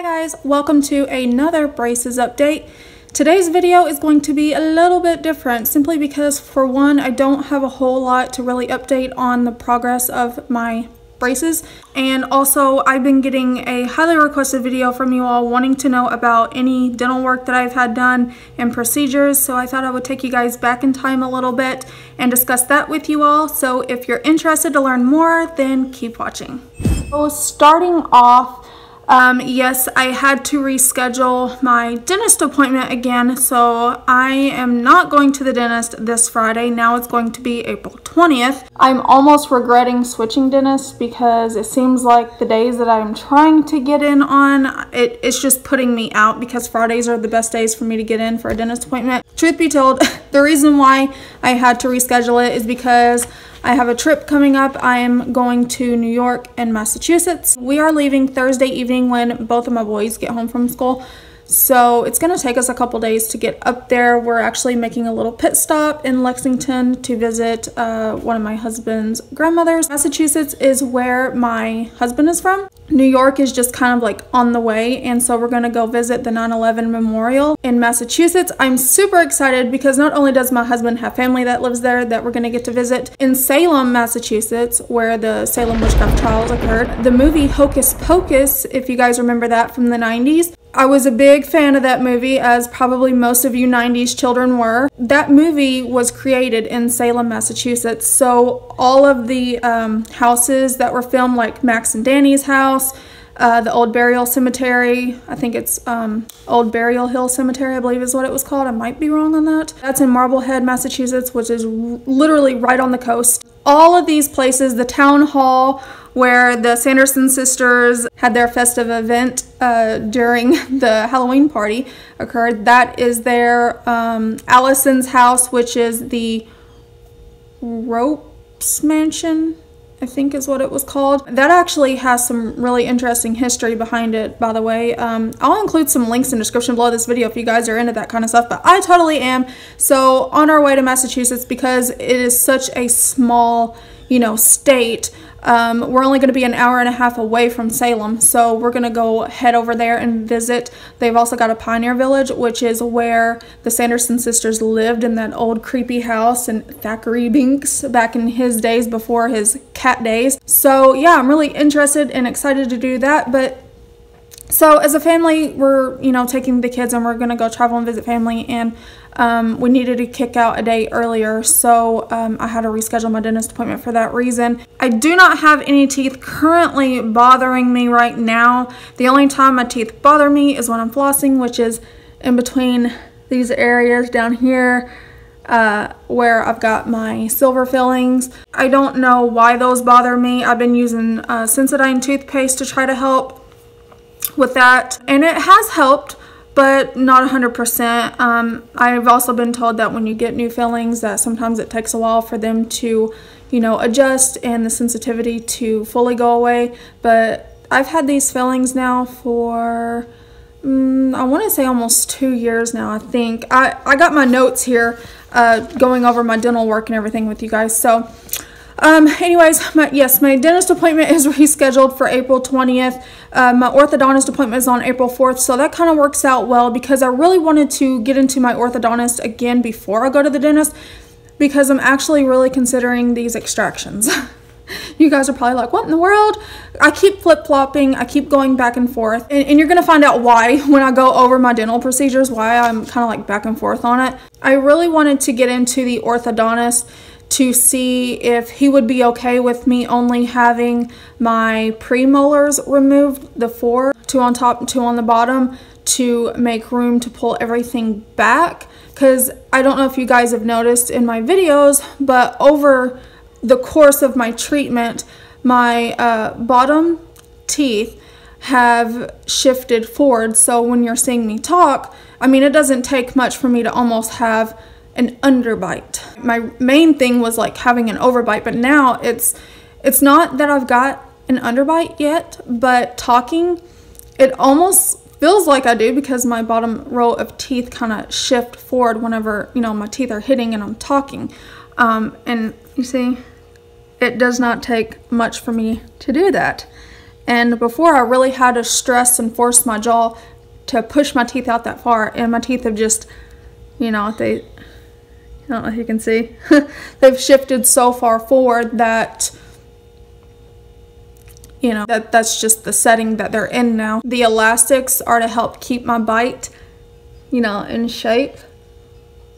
Hi guys, welcome to another braces update. Today's video is going to be a little bit different simply because, for one, I don't have a whole lot to really update on the progress of my braces, and also I've been getting a highly requested video from you all wanting to know about any dental work that I've had done and procedures, so I thought I would take you guys back in time a little bit and discuss that with you all. So if you're interested to learn more, then keep watching. So starting off, yes, I had to reschedule my dentist appointment again, so I am not going to the dentist this Friday. Now it's going to be April 20th. I'm almost regretting switching dentists because it seems like the days that I'm trying to get in on, it's just putting me out because Fridays are the best days for me to get in for a dentist appointment. Truth be told, the reason why I had to reschedule it is because I have a trip coming up. I am going to New York and Massachusetts. We are leaving Thursday evening when both of my boys get home from school. So it's going to take us a couple days to get up there. We're actually making a little pit stop in Lexington to visit one of my husband's grandmothers. Massachusetts is where my husband is from. New York is just kind of like on the way, and so we're going to go visit the 9/11 memorial in Massachusetts. I'm super excited because not only does my husband have family that lives there that we're going to get to visit, in Salem, Massachusetts, where the Salem witchcraft trials occurred, the movie Hocus Pocus, if you guys remember that from the 90s, I was a big fan of that movie, as probably most of you 90s children were. That movie was created in Salem, Massachusetts, so all of the houses that were filmed, like Max and Danny's house, the Old Burial Cemetery, I think it's Old Burial Hill Cemetery, I believe is what it was called. I might be wrong on that. That's in Marblehead, Massachusetts, which is literally right on the coast. All of these places, the town hall where the Sanderson sisters had their festive event during the Halloween party occurred, that is there. Allison's house, which is the Ropes Mansion, I think is what it was called. That actually has some really interesting history behind it, by the way. I'll include some links in the description below this video if you guys are into that kind of stuff, but I totally am. So on our way to Massachusetts, because it is such a small, state, we're only going to be an hour and a half away from Salem, so we're going to go head over there and visit. They've also got a Pioneer Village, which is where the Sanderson sisters lived in that old creepy house, and Thackeray Binks back in his days before his cat days. So yeah, I'm really interested and excited to do that. But so as a family, we're taking the kids and we're going to go travel and visit family, and we needed to kick out a day earlier, so I had to reschedule my dentist appointment for that reason. I do not have any teeth currently bothering me right now. The only time my teeth bother me is when I'm flossing, which is in between these areas down here where I've got my silver fillings. I don't know why those bother me. I've been using Sensodyne toothpaste to try to help with that, and it has helped, but not 100%. I've also been told that when you get new fillings that sometimes it takes a while for them to, adjust and the sensitivity to fully go away. But I've had these fillings now for, I want to say almost 2 years now, I think. I got my notes here going over my dental work and everything with you guys. So anyways, my dentist appointment is rescheduled for April 20th. My orthodontist appointment is on April 4th, so that kind of works out well because I really wanted to get into my orthodontist again before I go to the dentist, because I'm actually really considering these extractions. You guys are probably like, what in the world? I keep flip-flopping, I keep going back and forth, and you're gonna find out why when I go over my dental procedures, why I'm kind of like back and forth on it. I really wanted to get into the orthodontist to see if he would be okay with me only having my premolars removed, the 4, 2 on top and 2 on the bottom, to make room to pull everything back. Because I don't know if you guys have noticed in my videos, but over the course of my treatment, my bottom teeth have shifted forward. So when you're seeing me talk, I mean, it doesn't take much for me to almost have an underbite. My main thing was like having an overbite, but now it's not that I've got an underbite yet, but talking, it almost feels like I do because my bottom row of teeth kind of shift forward whenever my teeth are hitting and I'm talking. And you see, it does not take much for me to do that. And before, I really had to stress and force my jaw to push my teeth out that far, and my teeth have just, you know, I don't know if you can see, they've shifted so far forward that, you know, that's just the setting that they're in now. The elastics are to help keep my bite, you know, in shape,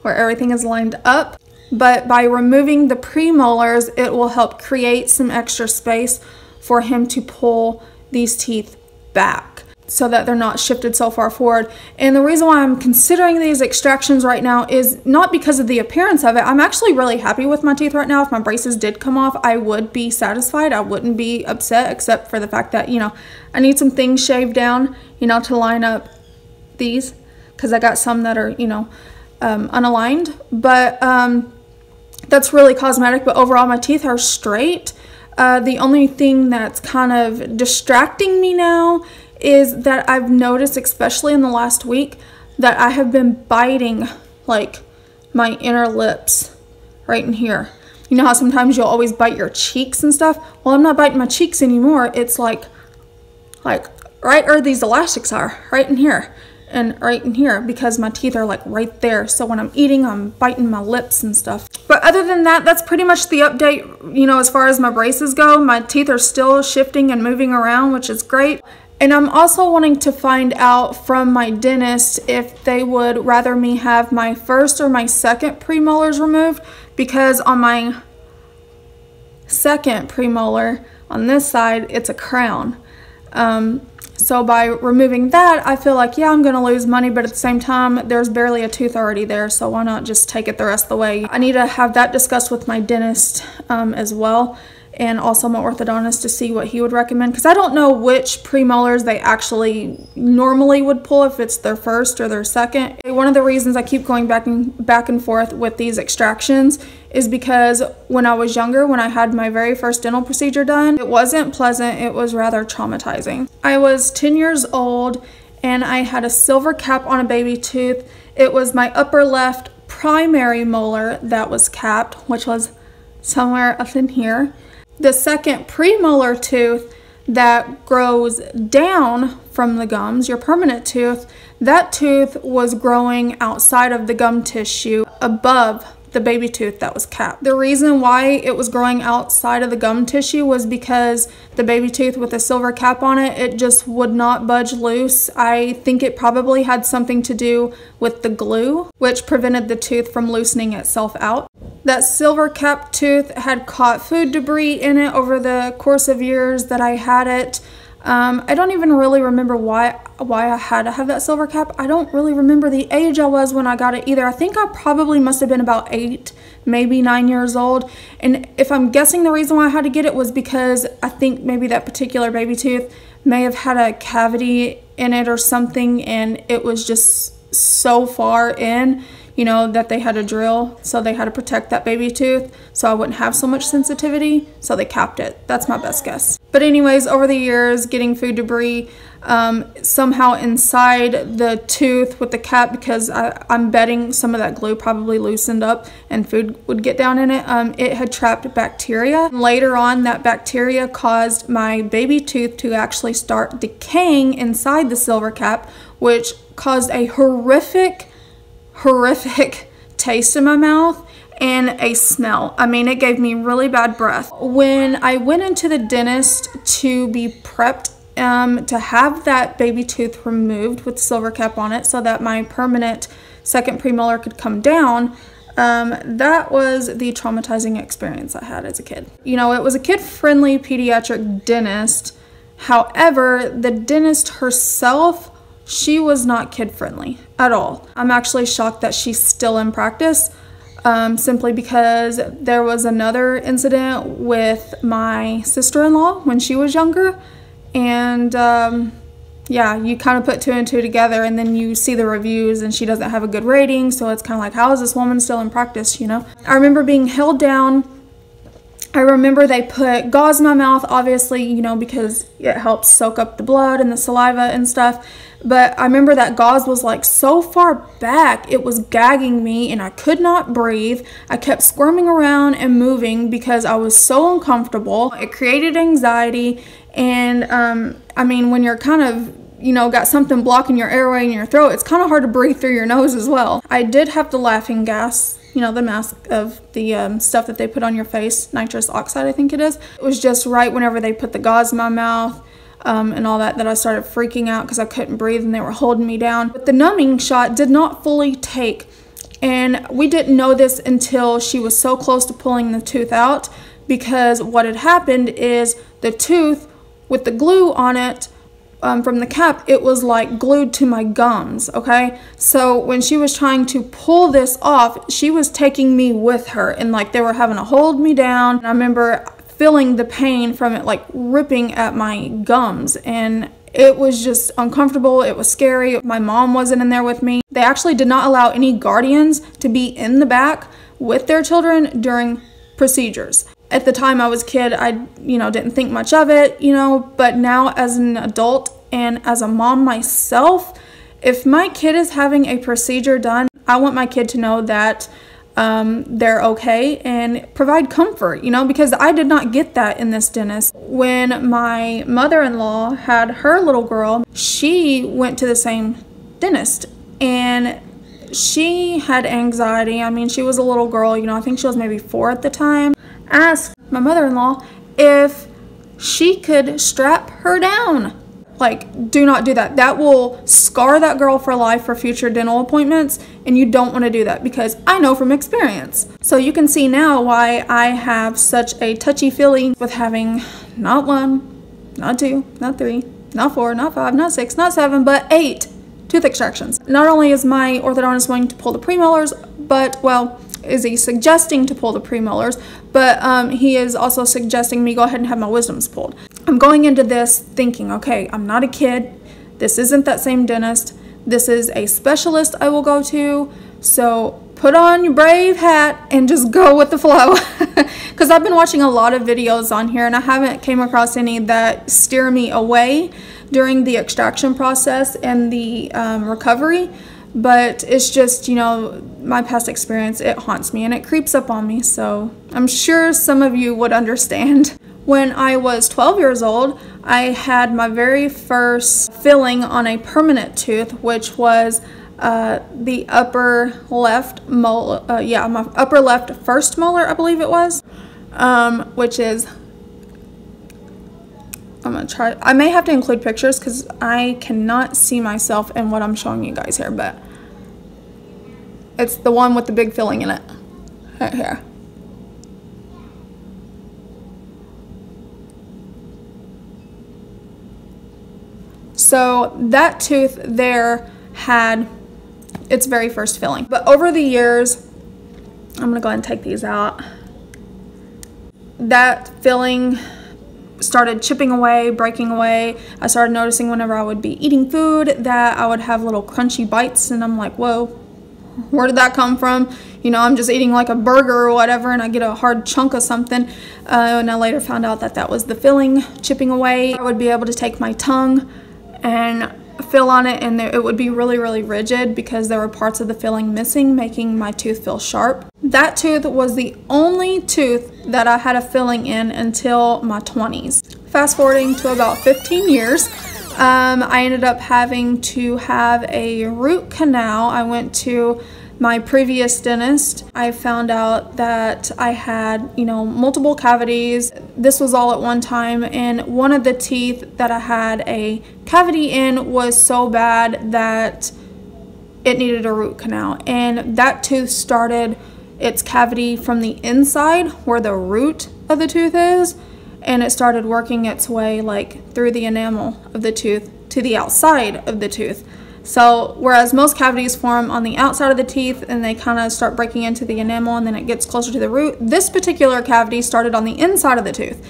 where everything is lined up. But by removing the premolars, it will help create some extra space for him to pull these teeth back so that they're not shifted so far forward. And the reason why I'm considering these extractions right now is not because of the appearance of it. I'm actually really happy with my teeth right now. If my braces did come off, I would be satisfied. I wouldn't be upset, except for the fact that, you know, I need some things shaved down, you know, to line up these, because I got some that are, you know, unaligned. But that's really cosmetic, but overall my teeth are straight. The only thing that's kind of distracting me now is that I've noticed, especially in the last week, that I have been biting like my inner lips right in here. You know how sometimes you'll always bite your cheeks and stuff? Well, I'm not biting my cheeks anymore. It's like right where these elastics are, right in here and right in here, because my teeth are like right there. So when I'm eating, I'm biting my lips and stuff. But other than that, that's pretty much the update, you know, as far as my braces go. My teeth are still shifting and moving around, which is great. And I'm also wanting to find out from my dentist if they would rather me have my first or my second premolars removed, because on my second premolar on this side, it's a crown. So by removing that, I feel like, yeah, I'm going to lose money, but at the same time, there's barely a tooth already there, so why not just take it the rest of the way? I need to have that discussed with my dentist as well, and also my orthodontist, to see what he would recommend, because I don't know which premolars they actually normally would pull, if it's their first or their second. One of the reasons I keep going back and forth with these extractions is because when I was younger, when I had my very first dental procedure done, it wasn't pleasant, it was rather traumatizing. I was 10 years old and I had a silver cap on a baby tooth. It was my upper left primary molar that was capped, which was somewhere up in here. The second premolar tooth that grows down from the gums, your permanent tooth, that tooth was growing outside of the gum tissue above the baby tooth that was capped. The reason why it was growing outside of the gum tissue was because the baby tooth with a silver cap on it, it just would not budge loose. I think it probably had something to do with the glue, which prevented the tooth from loosening itself out. That silver capped tooth had caught food debris in it over the course of years that I had it. I don't even really remember why I had to have that silver cap. I don't really remember the age I was when I got it either. I think I probably must have been about 8, maybe 9 years old. And if I'm guessing, the reason why I had to get it was because I think maybe that particular baby tooth may have had a cavity in it or something, and it was just so far in, you know, that they had to drill, so they had to protect that baby tooth so I wouldn't have so much sensitivity, so they capped it. That's my best guess. But anyways, over the years, getting food debris somehow inside the tooth with the cap, because I'm betting some of that glue probably loosened up and food would get down in it, it had trapped bacteria. Later on, that bacteria caused my baby tooth to actually start decaying inside the silver cap, which caused a horrific taste in my mouth and a smell. I mean, it gave me really bad breath. When I went into the dentist to be prepped to have that baby tooth removed with silver cap on it so that my permanent second premolar could come down, that was the traumatizing experience I had as a kid. You know, it was a kid-friendly pediatric dentist. However, the dentist herself, she was not kid-friendly at all. I'm actually shocked that she's still in practice, simply because there was another incident with my sister-in-law when she was younger, and yeah, you kind of put 2 and 2 together, and then you see the reviews and she doesn't have a good rating, so it's kind of like, how is this woman still in practice, you know? I remember being held down. I remember they put gauze in my mouth, obviously, you know, because it helps soak up the blood and the saliva and stuff. But I remember that gauze was like so far back, it was gagging me and I could not breathe. I kept squirming around and moving because I was so uncomfortable. It created anxiety, And I mean, when you're kind of, you know, got something blocking your airway in your throat, it's kind of hard to breathe through your nose as well. I did have the laughing gas, you know, the mask of the stuff that they put on your face, nitrous oxide, I think it is. It was just right whenever they put the gauze in my mouth and all that I started freaking out because I couldn't breathe and they were holding me down. But the numbing shot did not fully take, and we didn't know this until she was so close to pulling the tooth out, because what had happened is the tooth with the glue on it from the cap, it was like glued to my gums, okay? So when she was trying to pull this off, she was taking me with her, and like they were having to hold me down. And I remember feeling the pain from it like ripping at my gums, and it was just uncomfortable. It was scary. My mom wasn't in there with me. They actually did not allow any guardians to be in the back with their children during procedures. At the time I was a kid, I, you know, didn't think much of it, you know, but now as an adult and as a mom myself, if my kid is having a procedure done, I want my kid to know that they're okay and provide comfort, you know, because I did not get that in this dentist. When my mother-in-law had her little girl, she went to the same dentist, and she had anxiety. I mean, she was a little girl, you know, I think she was maybe 4 at the time. Asked my mother-in-law if she could strap her down. Like, do not do that. That will scar that girl for life for future dental appointments, and you don't want to do that, because I know from experience. So you can see now why I have such a touchy-feely with having not 1, not 2, not 3, not 4, not 5, not 6, not 7, but 8 tooth extractions. Not only is my orthodontist wanting to pull the premolars, but, well, is he suggesting to pull the premolars, but he is also suggesting me go ahead and have my wisdoms pulled. I'm going into this thinking, okay, I'm not a kid. This isn't that same dentist. This is a specialist I will go to. So put on your brave hat and just go with the flow. Because I've been watching a lot of videos on here, and I haven't came across any that steer me away during the extraction process and the recovery. But it's just, you know, my past experience, it haunts me and it creeps up on me. So I'm sure some of you would understand. When I was 12 years old, I had my very first filling on a permanent tooth, which was the upper left molar, my upper left first molar, I believe it was, which is, I'm gonna try, I may have to include pictures because I cannot see myself in what I'm showing you guys here, but it's the one with the big filling in it, right here. So that tooth there had its very first filling. But over the years, I'm gonna go ahead and take these out. That filling started chipping away, breaking away. I started noticing whenever I would be eating food that I would have little crunchy bites, and I'm like, whoa, where did that come from? You know, I'm just eating like a burger or whatever, and I get a hard chunk of something. And I later found out that that was the filling chipping away. I would be able to take my tongue and fill on it, and it would be really, really rigid because there were parts of the filling missing, making my tooth feel sharp. That tooth was the only tooth that I had a filling in until my 20s. Fast forwarding to about 15 years, I ended up having to have a root canal. I went to my previous dentist. I found out that I had, you know, multiple cavities. This was all at one time, and one of the teeth that I had a cavity in was so bad that it needed a root canal, and that tooth started its cavity from the inside where the root of the tooth is, and it started working its way like through the enamel of the tooth to the outside of the tooth. So whereas most cavities form on the outside of the teeth and they kind of start breaking into the enamel and then it gets closer to the root, this particular cavity started on the inside of the tooth.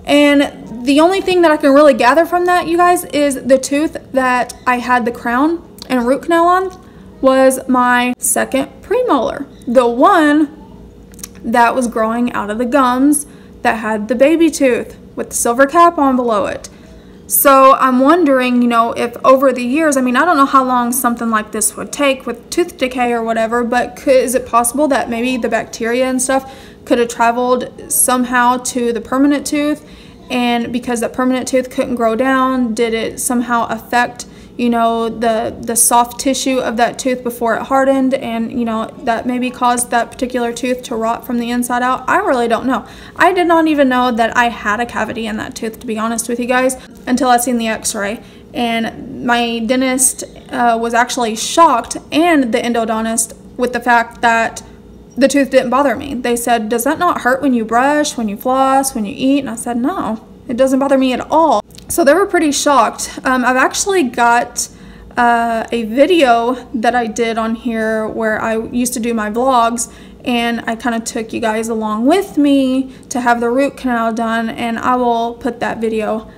And the only thing that I can really gather from that, you guys, is the tooth that I had the crown and root canal on was my second premolar, the one that was growing out of the gums that had the baby tooth with the silver cap on below it. So I'm wondering, you know, if over the years, I mean, I don't know how long something like this would take with tooth decay or whatever, but is it possible that maybe the bacteria and stuff could have traveled somehow to the permanent tooth and because that permanent tooth couldn't grow down, did it somehow affect, you know, the soft tissue of that tooth before it hardened, and you know, that maybe caused that particular tooth to rot from the inside out? I really don't know. I did not even know that I had a cavity in that tooth, to be honest with you guys, until I seen the x-ray. And my dentist was actually shocked, and the endodontist, with the fact that the tooth didn't bother me. They said, does that not hurt when you brush, when you floss, when you eat? And I said, no, it doesn't bother me at all. So they were pretty shocked. I've actually got a video that I did on here where I used to do my vlogs, and I kind of took you guys along with me to have the root canal done, and I will put that video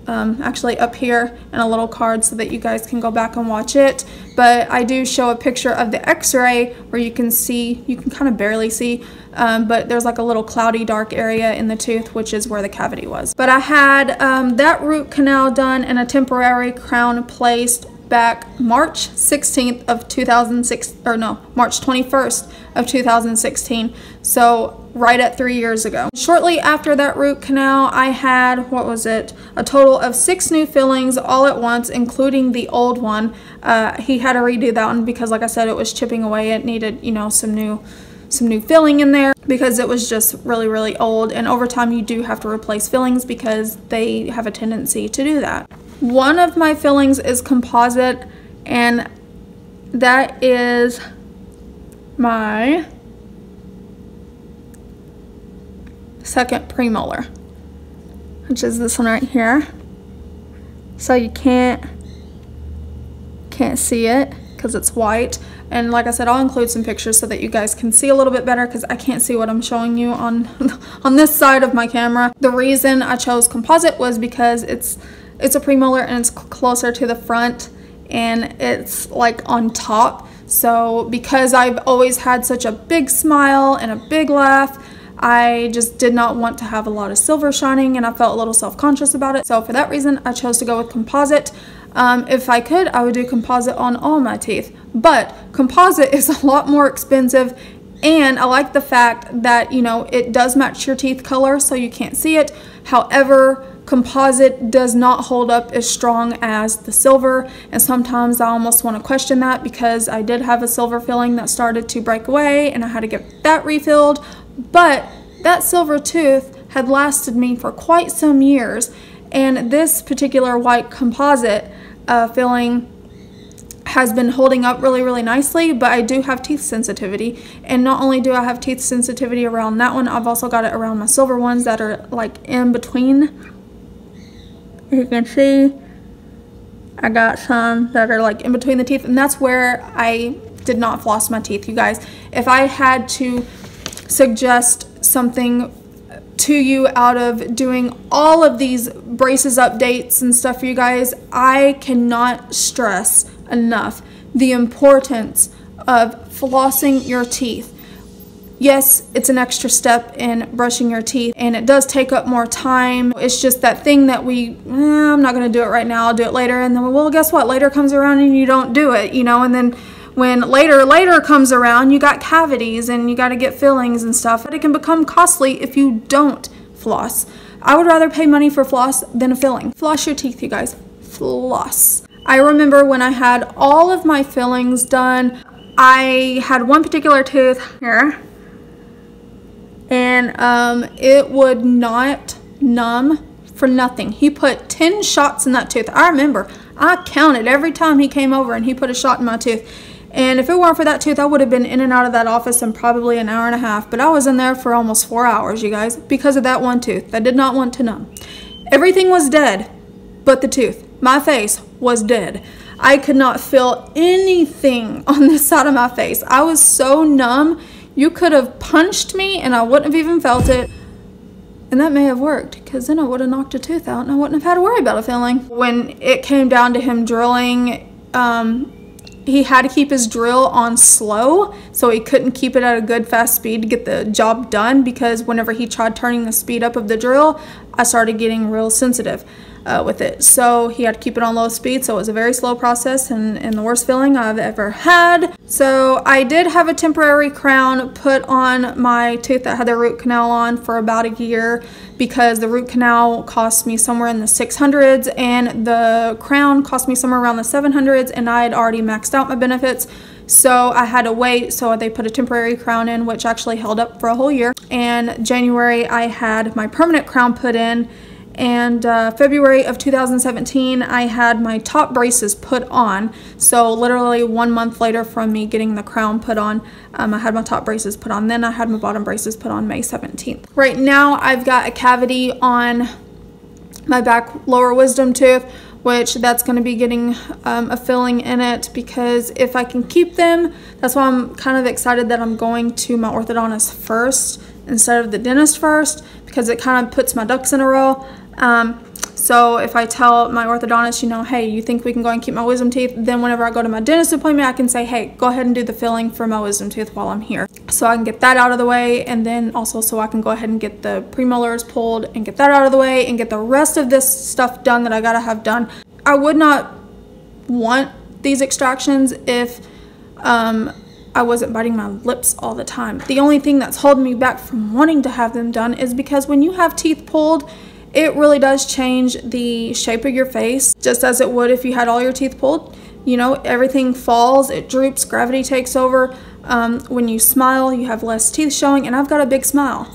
actually up here in a little card so that you guys can go back and watch it. But I do show a picture of the x-ray where you can see, you can kind of barely see, but there's like a little cloudy dark area in the tooth, which is where the cavity was. But I had that root canal done and a temporary crown placed back March 16th of 2006, or no, March 21st of 2016. So right at 3 years ago. Shortly after that root canal, I had, what was it, a total of 6 new fillings all at once, including the old one. He had to redo that one because, like I said, it was chipping away. It needed, you know, some new filling in there because it was just really old, and over time you do have to replace fillings because they have a tendency to do that. One of my fillings is composite, and that is my second premolar, which is this one right here. So you can't see it because it's white, and like I said, I'll include some pictures so that you guys can see a little bit better because I can't see what I'm showing you on this side of my camera. The reason I chose composite was because it's a premolar and it's closer to the front and it's like on top. So because I've always had such a big smile and a big laugh, I just did not want to have a lot of silver shining, and I felt a little self-conscious about it. So for that reason, I chose to go with composite. If I could, I would do composite on all my teeth, but composite is a lot more expensive, and I like the fact that, you know, it does match your teeth color so you can't see it. However, composite does not hold up as strong as the silver, and sometimes I almost want to question that because I did have a silver filling that started to break away and I had to get that refilled. But that silver tooth had lasted me for quite some years, and this particular white composite filling has been holding up really nicely. But I do have teeth sensitivity, and not only do I have teeth sensitivity around that one, I've also got it around my silver ones that are like in between. You can see I got some that are like in between the teeth, and that's where I did not floss my teeth, you guys. If I had to suggest something to you out of doing all of these braces updates and stuff for you guys, I cannot stress enough the importance of flossing your teeth. Yes, it's an extra step in brushing your teeth, and it does take up more time. It's just that thing that I'm not going to do it right now, I'll do it later. And then, well, guess what? Later comes around and you don't do it, you know, and then when later comes around, you got cavities and you got to get fillings and stuff. But it can become costly if you don't floss. I would rather pay money for floss than a filling. Floss your teeth, you guys. Floss. I remember when I had all of my fillings done, I had one particular tooth here, and it would not numb for nothing. He put 10 shots in that tooth. I remember, I counted every time he came over and he put a shot in my tooth. And if it weren't for that tooth, I would have been in and out of that office in probably an hour and a half. But I was in there for almost 4 hours, you guys, because of that one tooth that did not want to numb. Everything was dead but the tooth. My face was dead. I could not feel anything on this side of my face. I was so numb. You could have punched me and I wouldn't have even felt it. And that may have worked, because then I would have knocked a tooth out and I wouldn't have had to worry about a filling. When it came down to him drilling, he had to keep his drill on slow, so he couldn't keep it at a good fast speed to get the job done, because whenever he tried turning the speed up of the drill, I started getting real sensitive. with it. So he had to keep it on low speed, so it was a very slow process and the worst feeling I've ever had. So I did have a temporary crown put on my tooth that had the root canal on for about a year, because the root canal cost me somewhere in the 600s and the crown cost me somewhere around the 700s, and I had already maxed out my benefits. So I had to wait, so they put a temporary crown in, which actually held up for a whole year. And January I had my permanent crown put in, and February of 2017 I had my top braces put on. So literally 1 month later from me getting the crown put on, I had my top braces put on. Then I had my bottom braces put on May 17th. Right now I've got a cavity on my back lower wisdom tooth, which that's going to be getting a filling in it, because if I can keep them, that's why I'm kind of excited that I'm going to my orthodontist first instead of the dentist first, because it kind of puts my ducks in a row. So if I tell my orthodontist, you know, hey, you think we can go and keep my wisdom teeth, then whenever I go to my dentist appointment, I can say, hey, go ahead and do the filling for my wisdom tooth while I'm here. So I can get that out of the way, and then also so I can go ahead and get the premolars pulled and get that out of the way and get the rest of this stuff done that I gotta have done. I would not want these extractions if I wasn't biting my lips all the time. The only thing that's holding me back from wanting to have them done is because when you have teeth pulled, it really does change the shape of your face, just as it would if you had all your teeth pulled. You know, everything falls, it droops, gravity takes over. When you smile, you have less teeth showing, and I've got a big smile.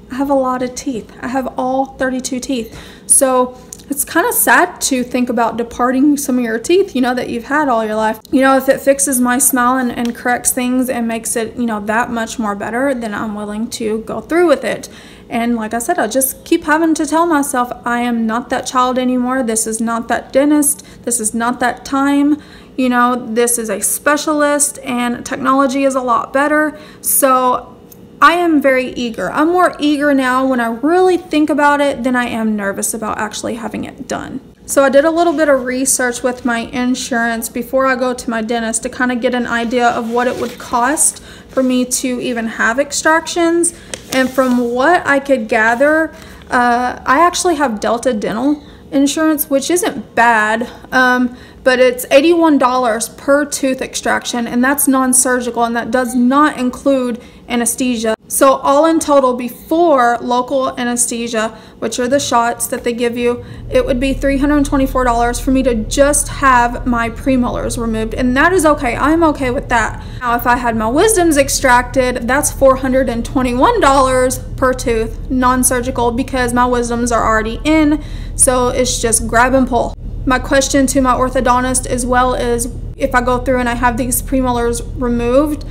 I have a lot of teeth. I have all 32 teeth. So it's kind of sad to think about departing some of your teeth, you know, that you've had all your life. You know, if it fixes my smile and corrects things and makes it, you know, that much more better, then I'm willing to go through with it. And like I said, I just keep having to tell myself, I am not that child anymore. This is not that dentist. This is not that time. You know, this is a specialist, and technology is a lot better. So I am very eager. I'm more eager now when I really think about it than I am nervous about actually having it done. So I did a little bit of research with my insurance before I go to my dentist to kind of get an idea of what it would cost for me to even have extractions. And from what I could gather, I actually have Delta Dental insurance, which isn't bad, but it's $81 per tooth extraction, and that's non-surgical, and that does not include anesthesia. So all in total, before local anesthesia, which are the shots that they give you, it would be $324 for me to just have my premolars removed, and that is okay. I'm okay with that. Now, if I had my wisdoms extracted, that's $421 per tooth, non-surgical, because my wisdoms are already in, so it's just grab and pull. My question to my orthodontist as well is, if I go through and I have these premolars removed,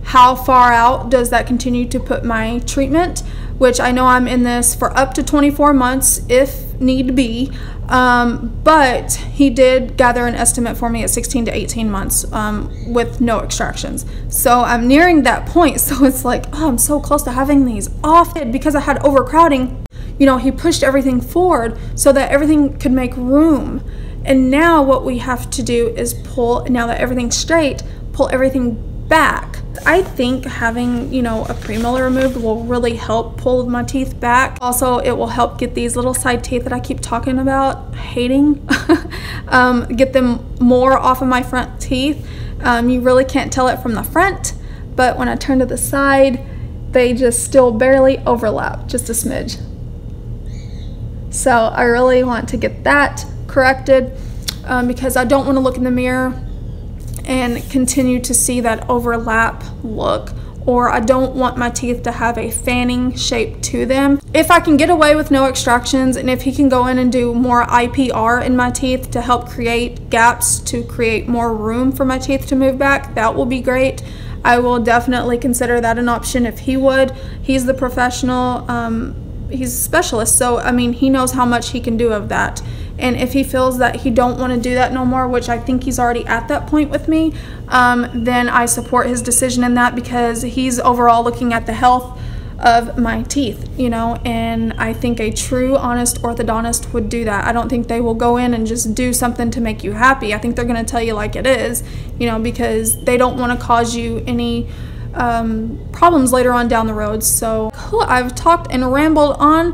how far out does that continue to put my treatment? Which I know I'm in this for up to 24 months if need be, but he did gather an estimate for me at 16 to 18 months with no extractions. So I'm nearing that point, so it's like, oh, I'm so close to having these off. Because I had overcrowding, you know, he pushed everything forward so that everything could make room. And now what we have to do is pull, now that everything's straight, pull everything back. I think having, you know, a premolar removed will really help pull my teeth back. Also, it will help get these little side teeth that I keep talking about hating, get them more off of my front teeth. You really can't tell it from the front, but when I turn to the side, they just still barely overlap, just a smidge. So I really want to get that corrected because I don't want to look in the mirror and continue to see that overlap look, or I don't want my teeth to have a fanning shape to them. If I can get away with no extractions, and if he can go in and do more IPR in my teeth to help create gaps, to create more room for my teeth to move back, that will be great. I will definitely consider that an option if he would. He's the professional, he's a specialist, so I mean, he knows how much he can do of that. And if he feels that he don't want to do that no more, which I think he's already at that point with me, then I support his decision in that, because he's overall looking at the health of my teeth, you know, and I think a true, honest orthodontist would do that. I don't think they will go in and just do something to make you happy. I think they're going to tell you like it is, you know, because they don't want to cause you any problems later on down the road. So cool, I've talked and rambled on,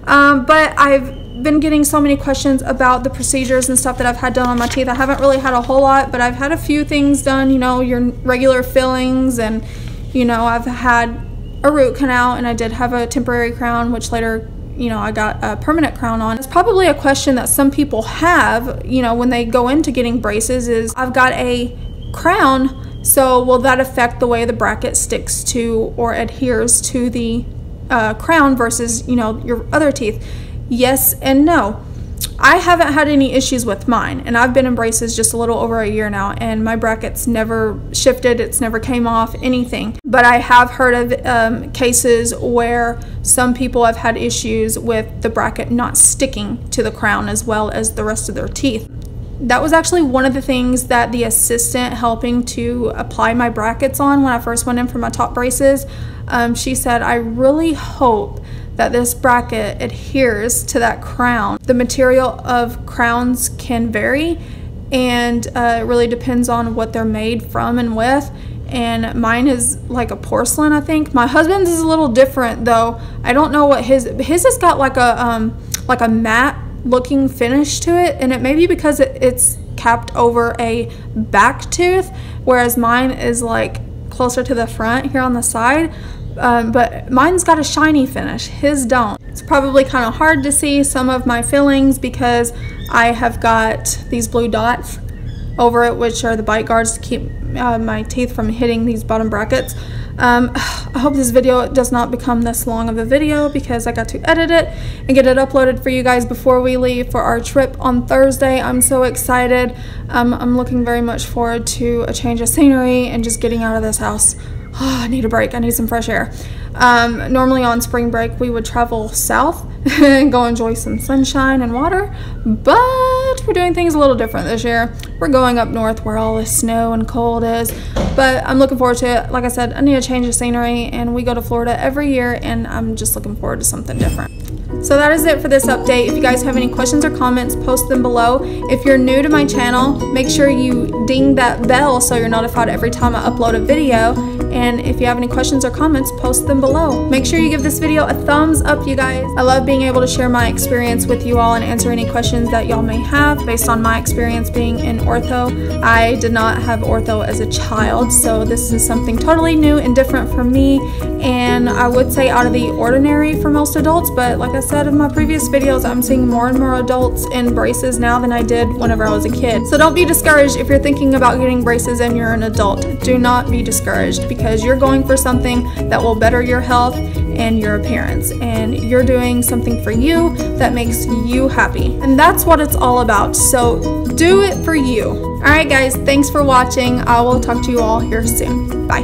but I've been getting so many questions about the procedures and stuff that I've had done on my teeth. I haven't really had a whole lot, but I've had a few things done, you know, your regular fillings, and, you know, I've had a root canal, and I did have a temporary crown, which later, you know, I got a permanent crown on. It's probably a question that some people have, you know, when they go into getting braces is, I've got a crown, so will that affect the way the bracket sticks to or adheres to the crown versus, you know, your other teeth? Yes and no. I haven't had any issues with mine, and I've been in braces just a little over a year now, and my brackets never shifted, it's never came off, anything. But I have heard of cases where some people have had issues with the bracket not sticking to the crown as well as the rest of their teeth. That was actually one of the things that the assistant helping to apply my brackets on when I first went in for my top braces, she said, I really hope that this bracket adheres to that crown. The material of crowns can vary, and it really depends on what they're made from and with, and mine is like a porcelain, I think. My husband's is a little different though. I don't know what his has got like a matte looking finish to it, and it may be because it's capped over a back tooth, whereas mine is like closer to the front here on the side. But mine's got a shiny finish, his don't. It's probably kind of hard to see some of my fillings because I have got these blue dots over it, which are the bite guards to keep my teeth from hitting these bottom brackets. I hope this video does not become this long of a video because I got to edit it and get it uploaded for you guys before we leave for our trip on Thursday. I'm so excited. I'm looking very much forward to a change of scenery and just getting out of this house. Oh, I need a break. I need some fresh air. Normally on spring break we would travel south and go enjoy some sunshine and water, but we're doing things a little different this year. We're going up north where all the snow and cold is, but I'm looking forward to it. Like I said, I need a change of scenery, and we go to Florida every year, and I'm just looking forward to something different. So that is it for this update. If you guys have any questions or comments, post them below. If you're new to my channel, make sure you ding that bell so you're notified every time I upload a video. And if you have any questions or comments, post them below. Make sure you give this video a thumbs up, you guys. I love being able to share my experience with you all and answer any questions that y'all may have based on my experience being in ortho. I did not have ortho as a child, so this is something totally new and different for me, and I would say out of the ordinary for most adults, but like I said in my previous videos, I'm seeing more and more adults in braces now than I did whenever I was a kid. So don't be discouraged if you're thinking about getting braces and you're an adult. Do not be discouraged, because you're going for something that will better your health and your appearance, and you're doing something for you that makes you happy, and that's what it's all about. So do it for you. Alright guys, thanks for watching. I will talk to you all here soon. Bye.